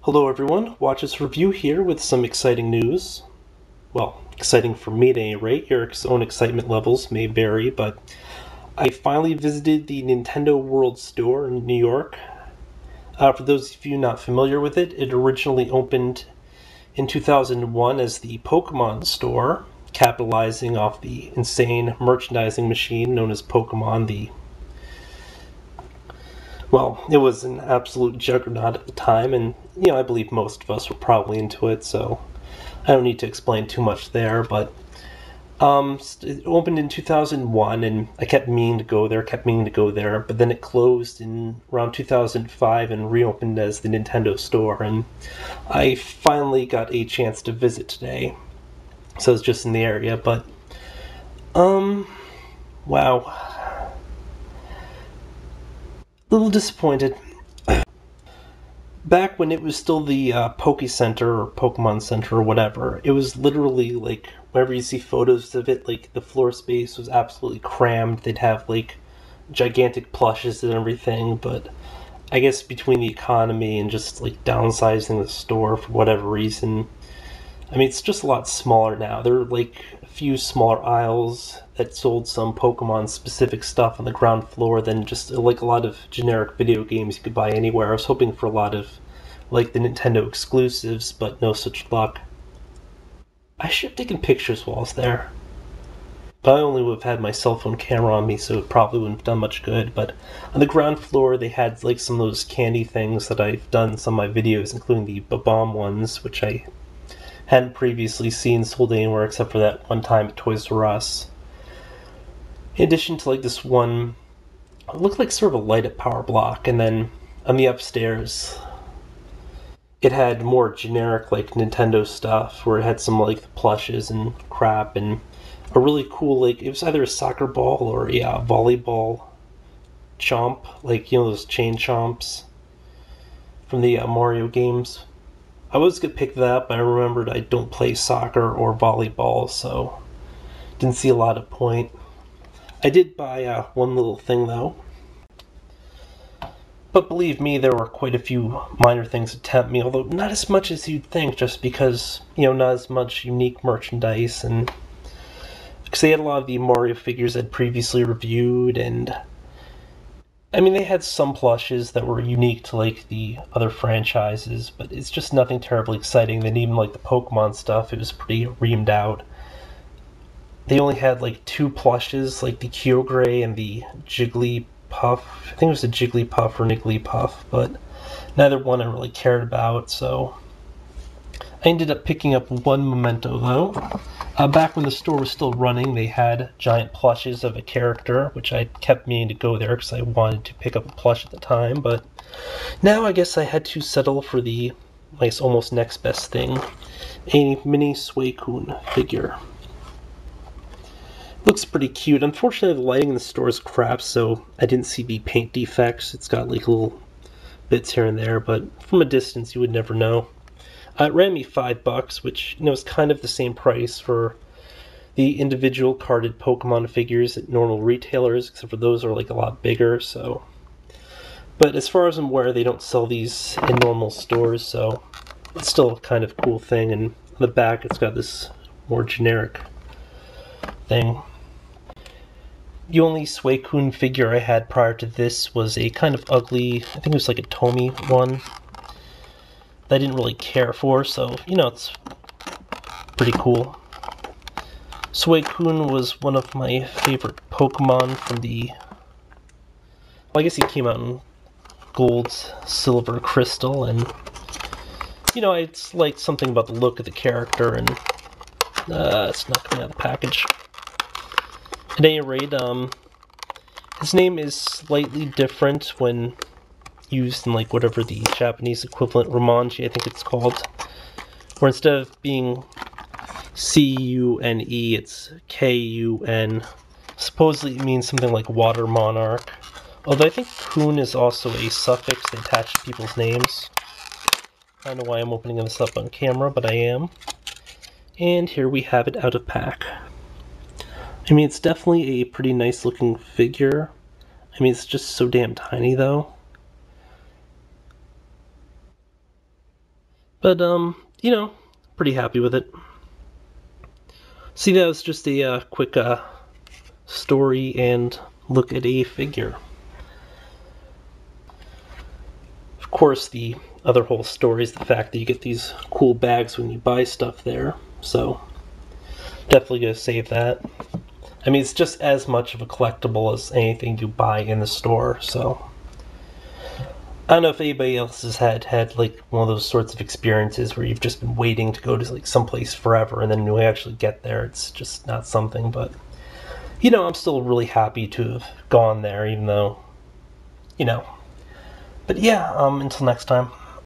Hello everyone, watch this review here with some exciting news. Well, exciting for me at any rate. Your own excitement levels may vary, but I finally visited the Nintendo World Store in New York. For those of you not familiar with it, it originally opened in 2001 as the Pokemon Store, capitalizing off the insane merchandising machine known as Pokemon. Well, it was an absolute juggernaut at the time, and I believe most of us were probably into it, so I don't need to explain too much there. But it opened in 2001, and I kept meaning to go there, but then it closed in around 2005 and reopened as the Nintendo Store, and I finally got a chance to visit today. So it's just in the area, but wow. A little disappointed. Back when it was still the Poke Center or Pokemon Center or whatever, it was literally like whenever you see photos of it, like the floor space was absolutely crammed. They'd have like gigantic plushes and everything, but I guess between the economy and just like downsizing the store for whatever reason, I mean, it's just a lot smaller now. There are like a few smaller aisles that sold some Pokemon specific stuff on the ground floor than just like a lot of generic video games you could buy anywhere. I was hoping for a lot of like the Nintendo exclusives, but no such luck. I should have taken pictures while I was there. But I only would have had my cell phone camera on me, so it probably wouldn't have done much good. But on the ground floor, they had like some of those candy things that I've done in some of my videos, including the bomb ones, which I hadn't previously seen sold anywhere except for that one time at Toys R Us. In addition to like this one, it looked like sort of a light-up power block, and then on the upstairs, it had more generic like Nintendo stuff, where it had some like the plushes and crap, and a really cool like it was either a soccer ball or a volleyball chomp, like those chain chomps from the Mario games. I was gonna pick that up, but I remembered I don't play soccer or volleyball, so didn't see a lot of point. I did buy one little thing though. But believe me, there were quite a few minor things that tempt me, although not as much as you'd think, just because, not as much unique merchandise, and because they had a lot of the Mario figures I'd previously reviewed, and I mean, they had some plushes that were unique to like the other franchises, but it's just nothing terribly exciting. Then even like the Pokemon stuff, it was pretty reamed out. They only had like two plushes, like the Kyogre and the Jigglypuff. I think it was a Jigglypuff or Nigglypuff, but neither one I really cared about, so I ended up picking up one memento though. Back when the store was still running, they had giant plushes of a character, which I kept meaning to go there because I wanted to pick up a plush at the time, but now I guess I had to settle for the nice almost next best thing, a mini Suicune figure. Looks pretty cute. Unfortunately, the lighting in the store is crap, so I didn't see the paint defects. It's got like little bits here and there, but from a distance you would never know. It ran me $5, which is kind of the same price for the individual carded Pokemon figures at normal retailers, except for those are like a lot bigger. So, but as far as I'm aware, they don't sell these in normal stores, so it's still a kind of cool thing. And on the back, it's got this more generic thing. The only Suicune figure I had prior to this was a kind of ugly, I think it was like a Tomy one, that I didn't really care for, so, it's pretty cool. Suicune was one of my favorite Pokemon from well, I guess he came out in Gold, Silver, Crystal, and, I just liked something about the look of the character, and it's not coming out of the package. At any rate, his name is slightly different when used in like whatever the Japanese equivalent, Romanji, I think it's called, where instead of being C-U-N-E, it's K-U-N. Supposedly it means something like water monarch, although I think kun is also a suffix they attach to people's names. I don't know why I'm opening this up on camera, but I am. And here we have it out of pack. I mean, it's definitely a pretty nice looking figure. I mean, it's just so damn tiny though. But, pretty happy with it. See, that was just a quick story and look at a figure. Of course, the other whole story is the fact that you get these cool bags when you buy stuff there. So, definitely gonna save that. I mean, it's just as much of a collectible as anything you buy in the store, so. I don't know if anybody else has had like one of those sorts of experiences where you've just been waiting to go to like someplace forever, and then when you actually get there, it's just not something. But I'm still really happy to have gone there, even though. But yeah, until next time.